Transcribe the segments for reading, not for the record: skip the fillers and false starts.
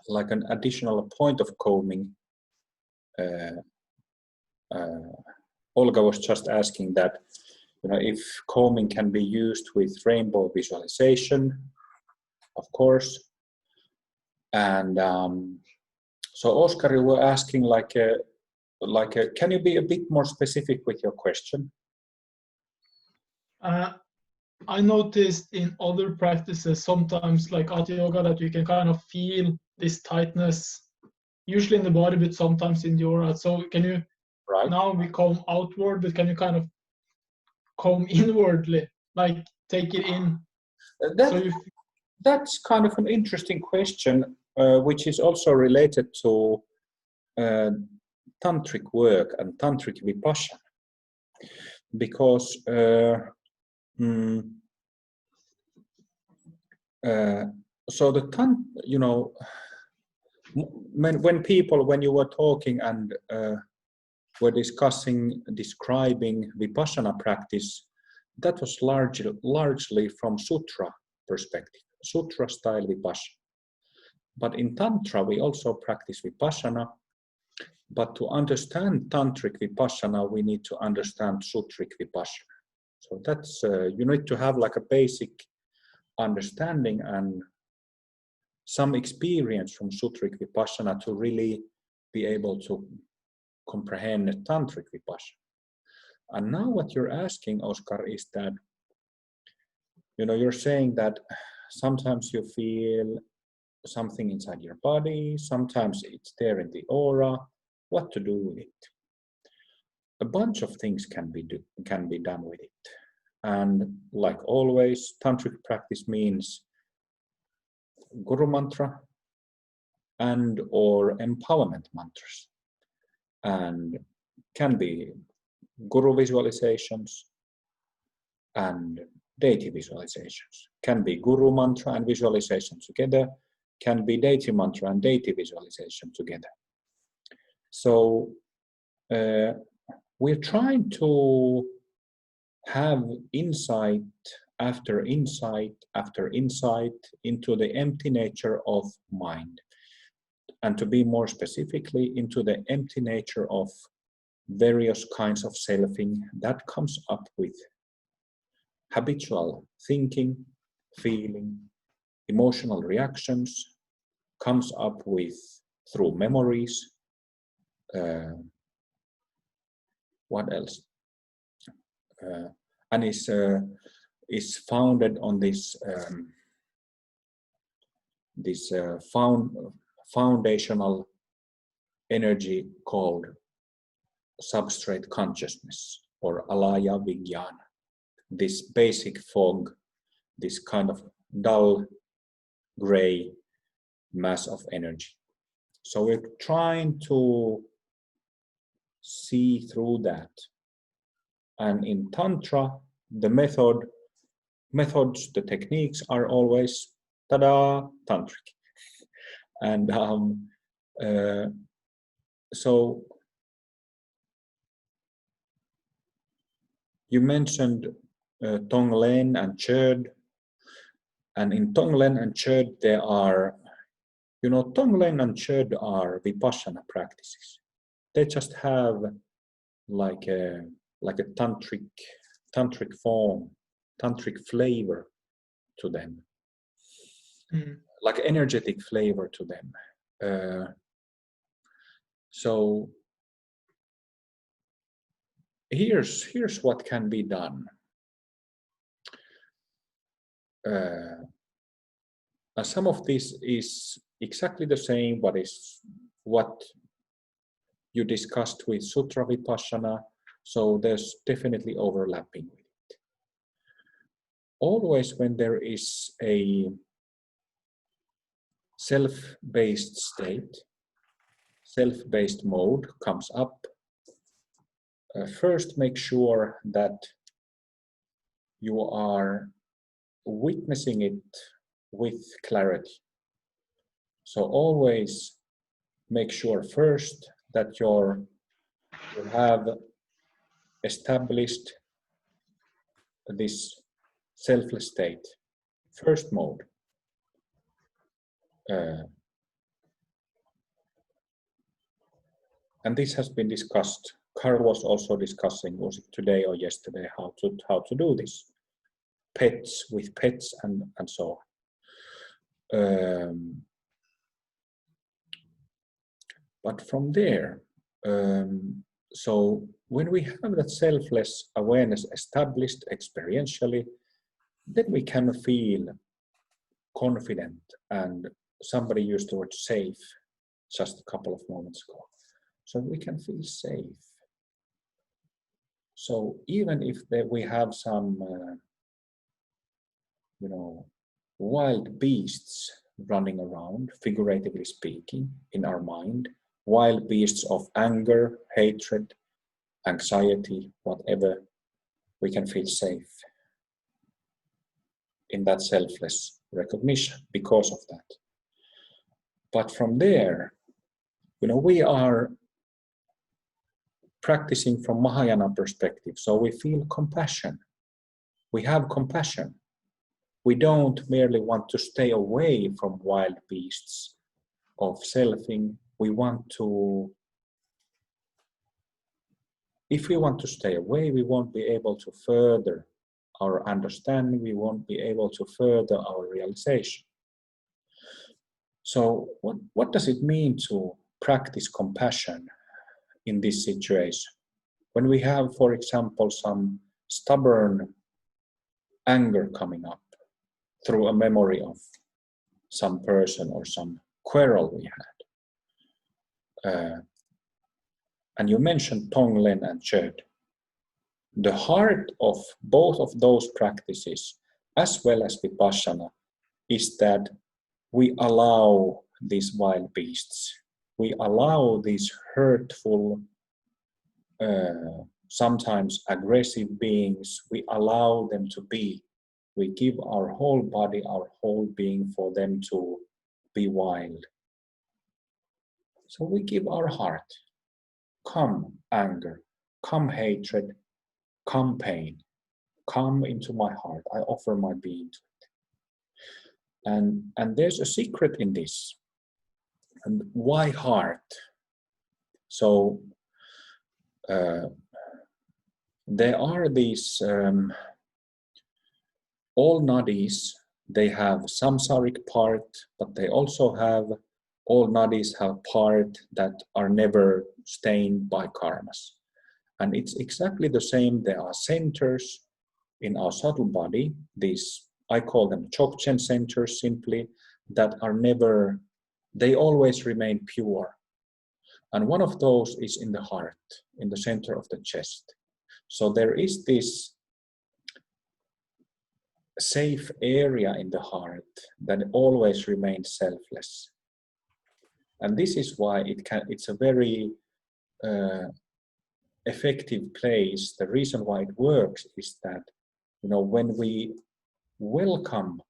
like an additional point of combing. Olga was just asking that, if combing can be used with rainbow visualization, of course. And so Oscar, you were asking can you be a bit more specific with your question? I noticed in other practices, sometimes like Hatha Yoga, that you can kind of feel this tightness, usually in the body, but sometimes in the aura. So can you, now we come outward, but can you kind of come inwardly, like take it in? That's kind of an interesting question, which is also related to tantric work and tantric vipassana, because so when you were talking and were describing vipassana practice, that was largely from Sutra perspective, Sutra style vipassana. But in Tantra, we also practice vipassana. But to understand tantric vipassana, we need to understand sutric vipassana. So that's you need to have like a basic understanding and some experience from sutric vipassana to really be able to comprehend tantric vipassana. And now what you're asking, Oscar, is that you're saying that sometimes you feel something inside your body, sometimes it's there in the aura. What to do with it? A bunch of things can be done with it. And like always, tantric practice means guru mantra and or empowerment mantras, and can be guru visualizations and deity visualizations. Can be guru mantra and visualization together, can be deity mantra and deity visualization together. So we're trying to have insight after insight after insight into the empty nature of mind, and to be more specifically into the empty nature of various kinds of selfing that comes up with habitual thinking, feeling, emotional reactions, comes up with through memories. What else? And is founded on this foundational energy called substrate consciousness, or alaya vijnana. This basic fog, this kind of dull gray mass of energy. So we're trying to see through that. And in Tantra, the methods, the techniques are always tantric. And so you mentioned Tonglen and Chöd. And in Tonglen and Chöd, there are, Tonglen and Chöd are vipassana practices. They just have like a tantric form, tantric flavor to them, like energetic flavor to them. So here's what can be done. Some of this is exactly the same what you discussed with Sutra Vipassana, so there's definitely overlapping with it. Always when there is a self-based state, self-based mode comes up, first make sure that you are witnessing it with clarity. So always make sure first that you have established this selfless state, first mode. and this has been discussed. Carl was also discussing, was it today or yesterday, how to do this. Pets with pets and so on. But from there, so when we have that selfless awareness established experientially, then we can feel confident, and somebody used the word safe just a couple of moments ago. So we can feel safe. So even if we have some, wild beasts running around, figuratively speaking, in our mind, wild beasts of anger, hatred, anxiety, whatever, we can feel safe in that selfless recognition because of that. But from there, we are practicing from Mahayana perspective, so we feel compassion. We have compassion. We don't merely want to stay away from wild beasts of selfing. We want to, if we want to stay away, we won't be able to further our understanding, we won't be able to further our realization. So what does it mean to practice compassion in this situation? When we have, for example, some stubborn anger coming up through a memory of some person or some quarrel we had. And you mentioned Tonglen and Chöd. The heart of both of those practices, as well as Vipassana, is that we allow these wild beasts. We allow these hurtful, sometimes aggressive beings. We allow them to be. We give our whole body, our whole being for them to be wild. So we give our heart. Come anger, come hatred, come pain, come into my heart. I offer my being to it. And there's a secret in this. And why heart? So there are these all nadis. They have samsaric part, but they also have, all nadis have part that are never stained by karmas. And it's exactly the same. There are centers in our subtle body, these, I call them Dzogchen centers simply, that are never, they always remain pure. And one of those is in the heart, in the center of the chest. So there is this safe area in the heart that always remains selfless. And this is why it's a very effective place. The reason why it works is that, when we welcome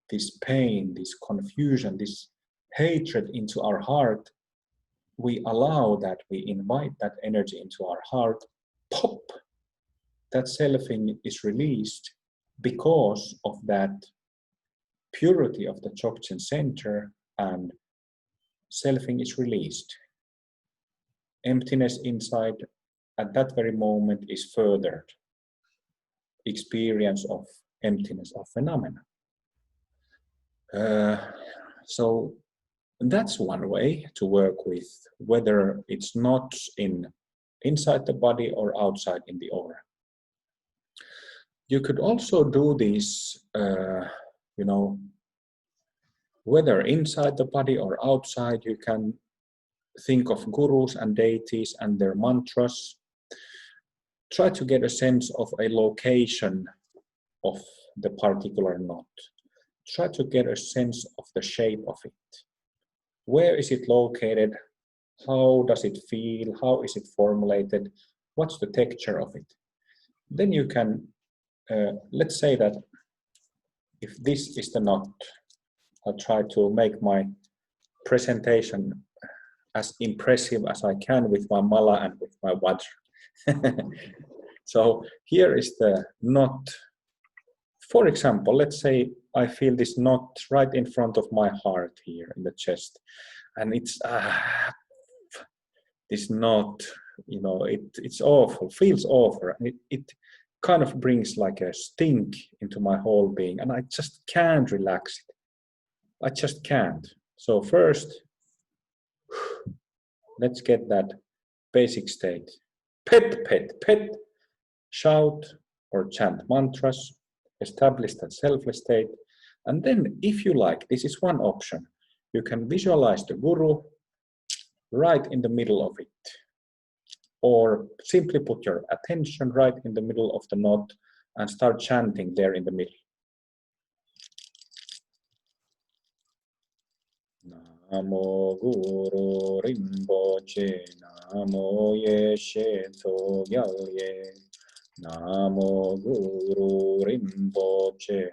this pain, this confusion, this hatred into our heart, we allow that, we invite that energy into our heart, pop, that selfing is released because of that purity of the Dzogchen center, and selfing is released. Emptiness inside at that very moment is furthered. Experience of emptiness of phenomena. So that's one way to work with, whether it's not inside the body or outside in the aura. You could also do this, whether inside the body or outside. You can think of gurus and deities and their mantras. Try to get a sense of a location of the particular knot. Try to get a sense of the shape of it. Where is it located? How does it feel? How is it formulated? What's the texture of it? Then you can, let's say that if this is the knot, I'll try to make my presentation as impressive as I can with my mala and with my vajra. So here is the knot. For example, let's say I feel this knot right in front of my heart here in the chest, and it's this knot, you know, it's awful, feels awful. And it kind of brings like a stink into my whole being, and I just can't relax it. I just can't. So first, let's get that basic state. Pet, pet, pet. Shout or chant mantras. Establish that selfless state. And then, if you like, this is one option. You can visualize the guru right in the middle of it. Or simply put your attention right in the middle of the knot and start chanting there in the middle. Namo Guru Rinpoche, Namo Yeshe Tso Gyalye, Namo Guru Rinpoche,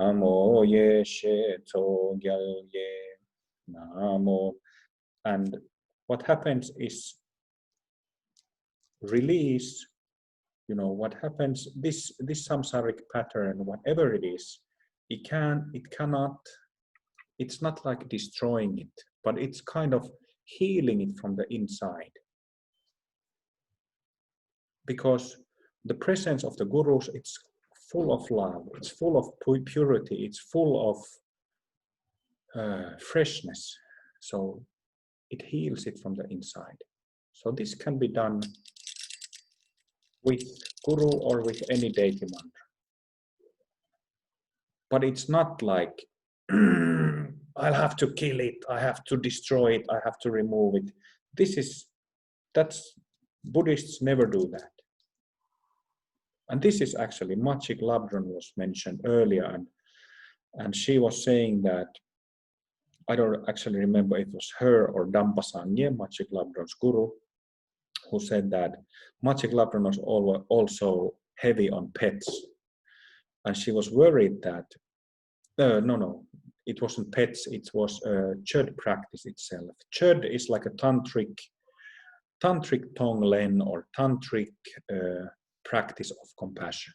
Namo Yeshe Tso Gyalye, Namo. And what happens is release, you know, what happens, this samsaric pattern, whatever it is, it's not like destroying it, but it's kind of healing it from the inside. Because the presence of the gurus, it's full of love, it's full of purity, it's full of freshness. So it heals it from the inside. So this can be done with guru or with any deity mantra. But it's not like, I'll have to kill it, I have to destroy it, I have to remove it. That's Buddhists never do that. And this is actually, Machik Labdron was mentioned earlier, and she was saying that, I don't actually remember if it was her or Dampa Sangye, Machik Labdron's guru, who said that Machik Labdron was also heavy on pets. And she was worried that, no, it wasn't pets, it was chöd practice itself. Chöd is like a tantric tonglen or tantric practice of compassion.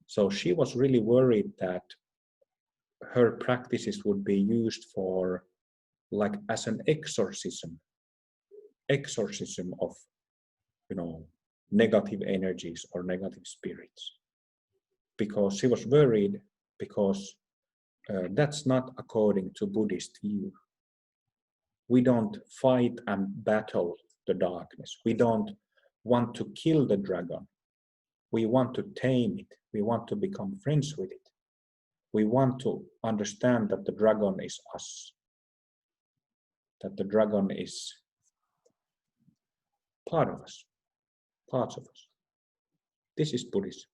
So she was really worried that her practices would be used for, like, as an exorcism of, you know, negative energies or negative spirits. Because she was worried, because that's not according to Buddhist view. We don't fight and battle the darkness. We don't want to kill the dragon. We want to tame it. We want to become friends with it. We want to understand that the dragon is us. That the dragon is part of us, parts of us. This is Buddhism.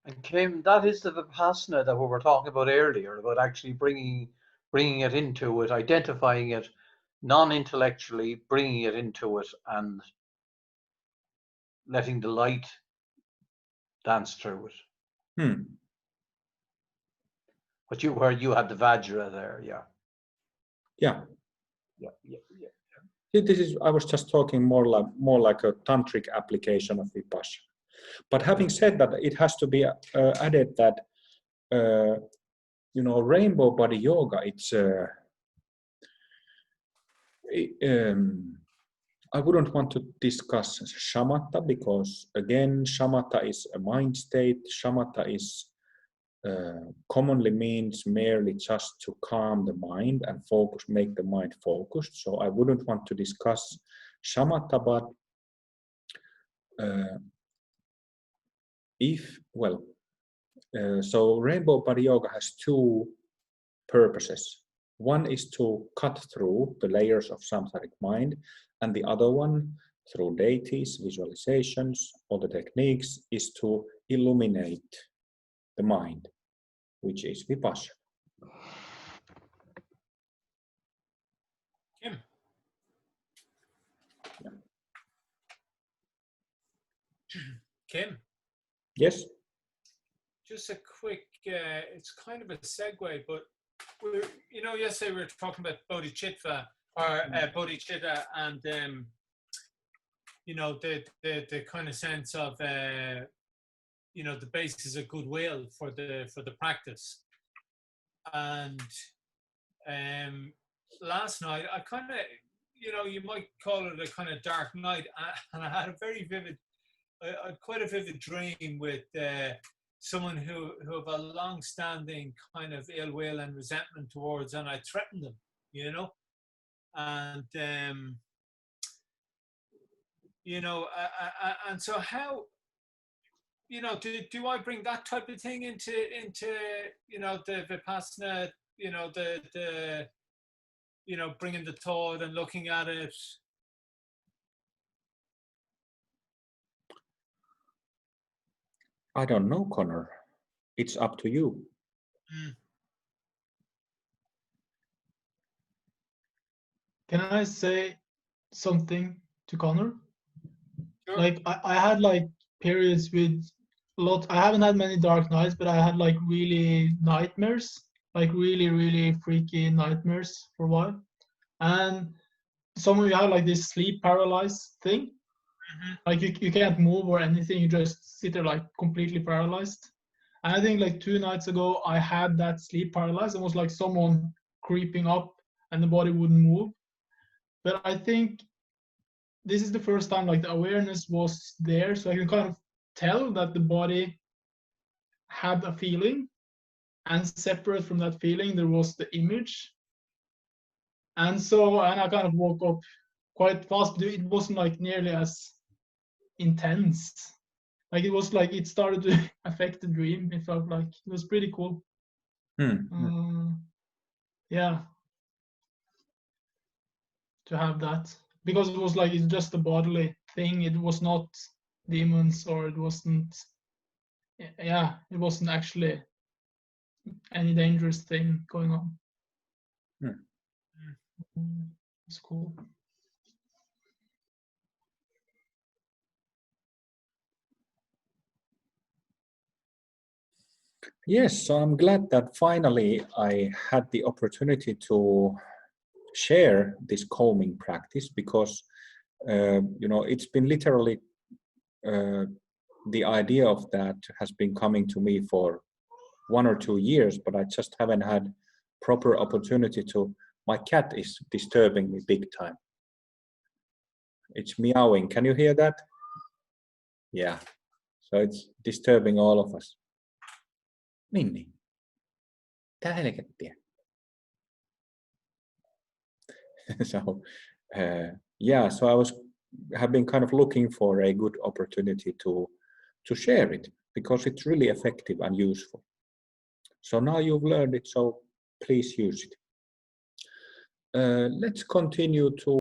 And Kim, that is the Vipassana that we were talking about earlier, about actually bringing it into it, identifying it non-intellectually, bringing it into it, and letting the light dance through it. But where you had the Vajra there, Yeah. This is, I was just talking more like a tantric application of Vipassana. But having said that, it has to be added that, you know, rainbow body yoga, it's, I wouldn't want to discuss shamatha, because again, shamatha is a mind state. Shamatha is commonly means merely just to calm the mind and focus, make the mind focused. So I wouldn't want to discuss shamatha, but so rainbow body yoga has two purposes. One is to cut through the layers of samsaric mind, and the other one, through deities, visualizations, all the techniques, is to illuminate the mind, which is Vipassana. Kim. Yeah. Kim. Yes. Just a quick, it's kind of a segue, but yesterday we were talking about bodhicitta, and the kind of sense of the basis of goodwill for the practice, and last night, I kind of, you know, you might call it a kind of dark night, and I had a very vivid, quite a vivid dream with someone who have a long-standing kind of ill will and resentment towards, and I threatened them, you know, and you know, and so how, you know, do I bring that type of thing into you know, the Vipassana, you know, the you know, bringing the thought and looking at it? I don't know, Connor. It's up to you. Can I say something to Connor? Sure. Like I had like periods with a lot. I haven't had many dark nights, but I had like really nightmares, like really freaky nightmares for a while. And some of you have like this sleep paralyzed thing. Like you can't move or anything. You just sit there like completely paralyzed. And I think like 2 nights ago I had that sleep paralyzed. It was like someone creeping up and the body wouldn't move. But I think this is the first time like the awareness was there, so I can kind of tell that the body had a feeling, and separate from that feeling there was the image. And I kind of woke up quite fast, but it wasn't like nearly as intense. Like it was like it started to affect the dream. It felt like it was pretty cool. Yeah, to have that, because it was like it's just a bodily thing. It was not demons, or it wasn't actually any dangerous thing going on. It's cool. Yes, so I'm glad that finally I had the opportunity to share this calming practice, because you know, it's been literally the idea of that has been coming to me for 1 or 2 years, but I just haven't had proper opportunity to. My cat is disturbing me big time. It's meowing. Can you hear that? Yeah. So it's disturbing all of us. Minni. Tää helkettiä. So yeah, so I have been kind of looking for a good opportunity to share it, because it's really effective and useful. So now you've learned it, so please use it. Let's continue to